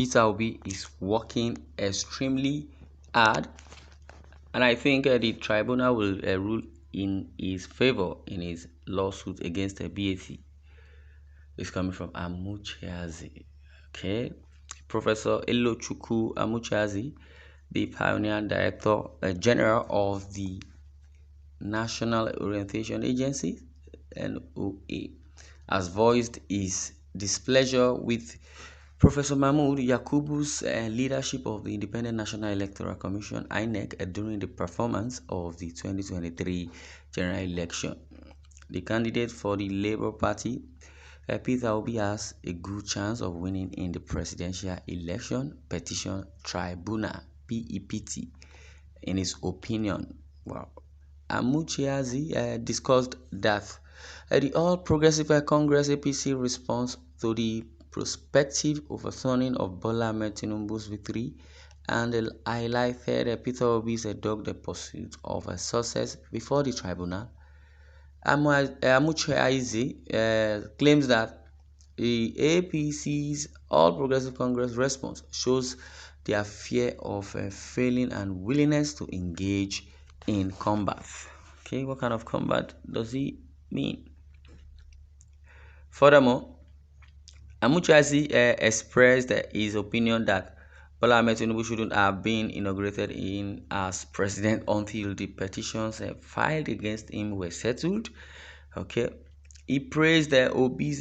Peter Obi is working extremely hard, and I think the tribunal will rule in his favor in his lawsuit against the BAC. It's coming from Amuchiazi. Okay, Professor Elochukwu Amuchiazi, the pioneer director general of the National Orientation Agency (NOA), has voiced his displeasure with Professor Mahmood Yakubu's leadership of the Independent National Electoral Commission (INEC) during the performance of the 2023 general election. The candidate for the Labour Party, Peter Obi, has a good chance of winning in the Presidential Election Petition Tribunal (PEPT), in his opinion. Wow. Amuchiazi discussed that the All Progressive Congress APC response to the prospective overturning of Bola Ahmed Tinubu's victory, and highlighted Peter Obi's dogged pursuit of success before the tribunal. Amuchiazi claims that the APC's All Progressive Congress response shows their fear of failing and willingness to engage in combat. Okay, what kind of combat does he mean? Furthermore, Amuchiazi expressed his opinion that Bola Ahmed Tinubu shouldn't have been inaugurated in as president until the petitions filed against him were settled. Okay, he praised Obi's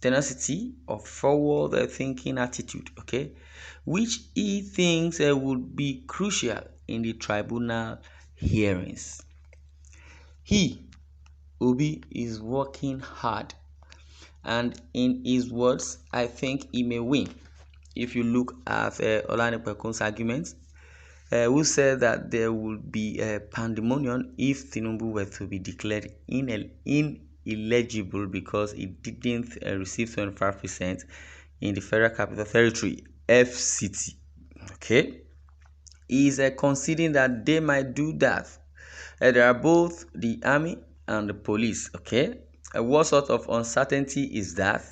tenacity of forward-thinking attitude, okay, which he thinks would be crucial in the tribunal hearings. Obi, is working hard, and in his words, I think he may win. If you look at Olanipekun's argument, who said that there would be a pandemonium if Tinubu were to be declared ineligible because he didn't receive 25% in the Federal Capital Territory (FCT). Okay, he is conceding that they might do that. There are both the army and the police. Okay, what sort of uncertainty is that?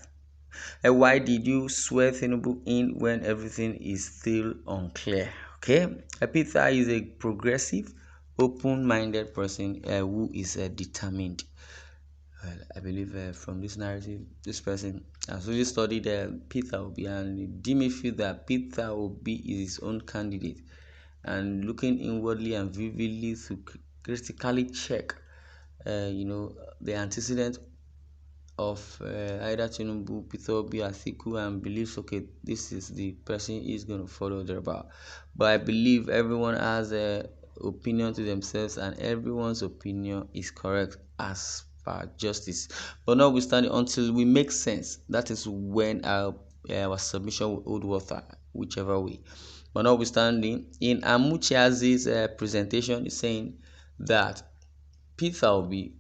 Why did you swear Tinubu in when everything is still unclear? Okay, Peter is a progressive, open-minded person who is determined. Well, I believe from this narrative, this person has really studied Peter Obi, and deem me feel that Peter Obi is his own candidate, and looking inwardly and vividly to critically check, the antecedent of either Tinubu, Peter Obi, Atiku, and believes, okay, this is the person he's going to follow thereabout. But I believe everyone has an opinion to themselves, and everyone's opinion is correct as per justice. But notwithstanding, until we make sense, that is when our submission will hold water, whichever way. But notwithstanding, in Amuchiazi's presentation, he's saying that Peter Obi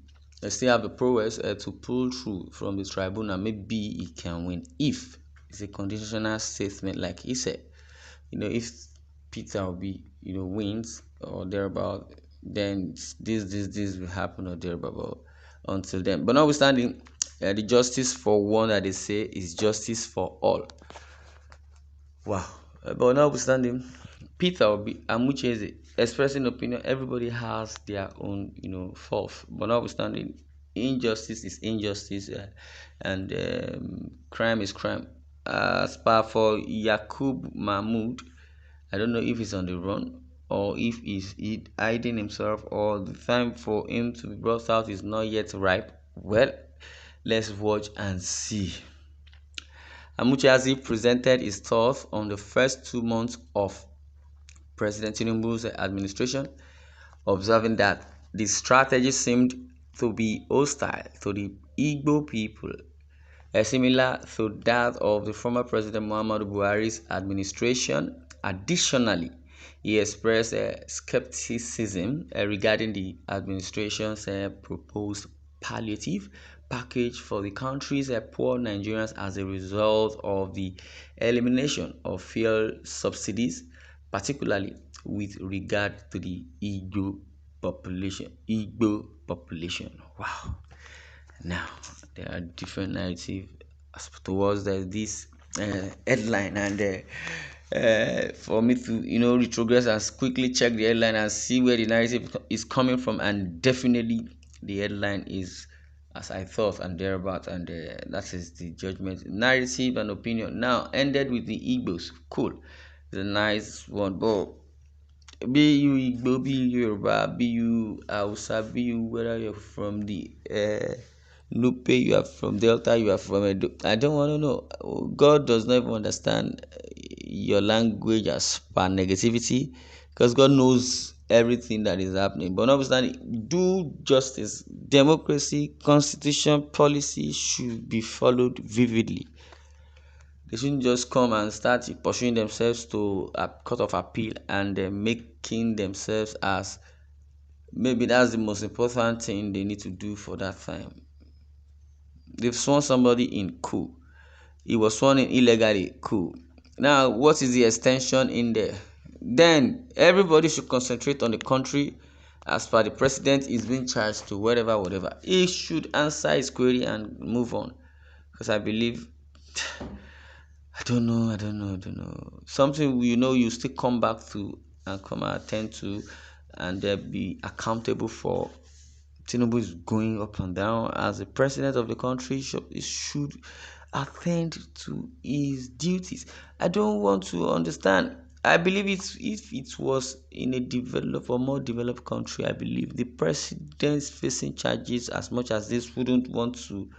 still have the prowess to pull through from the tribunal. Maybe he can win if it's a conditional statement, like he said. If Peter Obi, wins or thereabout, then this will happen or thereabout. Until then, but notwithstanding, the justice for one that they say is justice for all. Wow. But notwithstanding, Peter Obi, Amuchiazi expressing opinion, everybody has their own, fault. But notwithstanding, injustice is injustice, and crime is crime. As per for Yakub Mahmood, I don't know if he's on the run or if he's hiding himself, or the time for him to be brought out is not yet ripe. Well, let's watch and see. Amuchiazi presented his thoughts on the first 2 months of President Tinubu's administration, observing that the strategy seemed to be hostile to the Igbo people, similar to that of the former President Muhammadu Buhari's administration. Additionally, he expressed skepticism regarding the administration's proposed palliative package for the country's poor Nigerians as a result of the elimination of fuel subsidies, particularly with regard to the Igbo population. Wow. Now, there are different narratives towards this headline, and for me to retrogress and quickly check the headline and see where the narrative is coming from, and definitely the headline is as I thought and thereabout, and that is the judgment, narrative and opinion. Now ended with the Igbos. Cool, it's a nice one, but be you Igbo, be you Yoruba, be you Hausa, be you whether you're from the Nupe, you are from Delta, you are from Edo. I don't want to know. God does not even understand your language as per negativity, because God knows everything that is happening. But notwithstanding, do justice, democracy, constitution, policy should be followed vividly. They shouldn't just come and start pursuing themselves to a court of appeal and making themselves as maybe that's the most important thing they need to do for that time. They've sworn somebody in, cool. He was sworn in illegally, cool. Now, what is the extension in there? Then everybody should concentrate on the country as per the president is being charged to whatever. He should answer his query and move on. Because I believe I don't know. Something you still come back to and come and attend to and be accountable for. Tinubu is going up and down as the president of the country. Should attend to his duties. I don't want to understand. I believe if it was in a developed or more developed country, I believe the presidents facing charges as much as this wouldn't want to,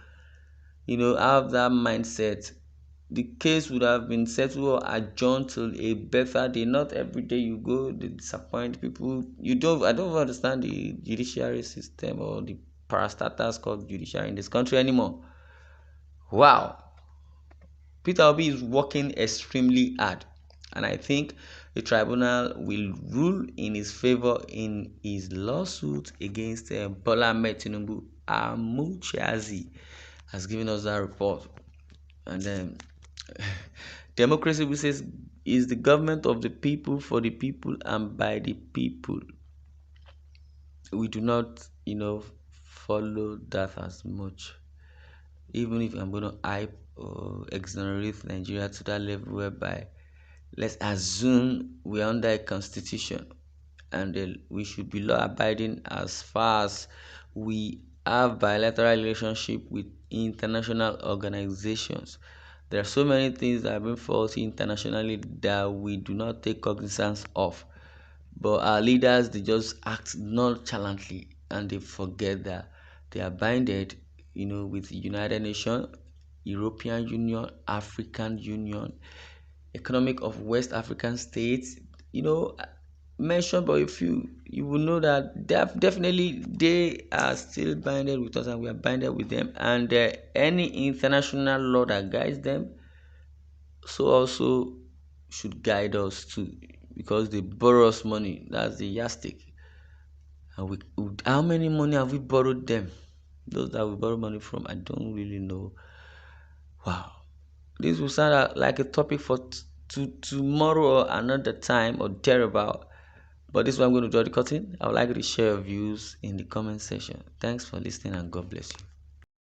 have that mindset. The case would have been settled or adjourned till a better day. Not every day you go, they disappoint people. I don't understand the judiciary system or the parastatals called judiciary in this country anymore. Wow. Peter Obi is working extremely hard, and I think the tribunal will rule in his favor in his lawsuit against Bola Ahmed Tinubu. Amuchazi has given us that report. And then democracy, we says, is the government of the people, for the people, and by the people. We do not, follow that as much. Even if I'm going to hype or exonerate Nigeria to that level whereby, let's assume we're under a constitution and we should be law abiding as far as we have bilateral relationship with international organizations. There are so many things that have been faulty internationally that we do not take cognizance of. But our leaders, they just act nonchalantly and they forget that they are binded, with the United Nations, European Union, African Union, Economic of West African States, mentioned by a few. You will know that definitely they are still binded with us and we are binded with them. And any international law that guides them so also should guide us too, because they borrow us money. That's the yardstick. And how many money have we borrowed them? Those that we borrow money from, I don't really know. Wow, this will sound like a topic for tomorrow or another time or thereabout. But this is where I'm going to draw the curtain. I would like you to share your views in the comment section. Thanks for listening and God bless you.